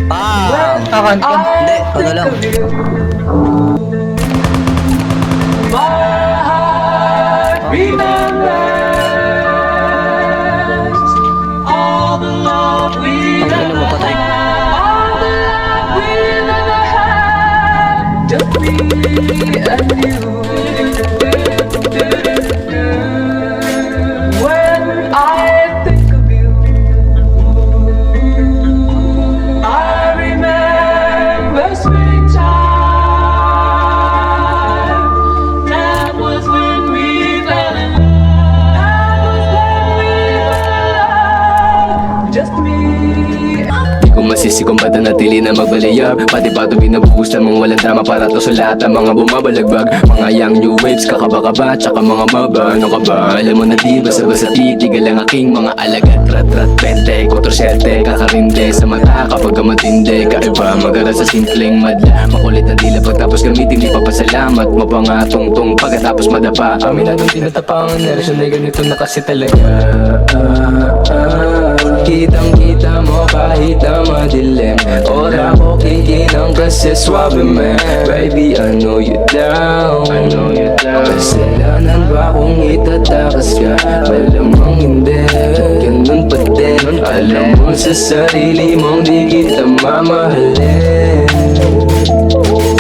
Akan ka. Hindi, ano lang. Tanggalin mo, patay. When I think of you, I remember springtime. That was when we fell in love. That was when we fell in love. Just me. Di ko masisi kung ba't natili na magbalayag. Pati pa ito binabuhusan mong walang drama para to sa lahat ng mga bumabalagbag. Mga young new waves, kakaba-kaba, tsaka mga maba. Ano ka ba? Alam mo na di basta-basta titigal ang aking mga alagat. Rat-rat, pente, kotorsete, kakarinde sa mata kapag ka matindi. Kaiba, mag-aral sa simpleng madla. Makulit na dila pagtapos gamitin, di papasalamat mo pa nga tungtong pagkatapos madapa. Aminadong tinatapangan na relasyon ay ganito na kasi talaga. Kitang-kita mo kahit na madilim. Ora ko kikinang kasi swabe man. Baby, I know you down. Kasalanan ba kung itatakas ka? Malamang hindi, ganun pa din. Alam mo sa sarili mong di kita mamahalin,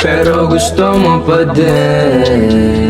pero gusto mo pa din.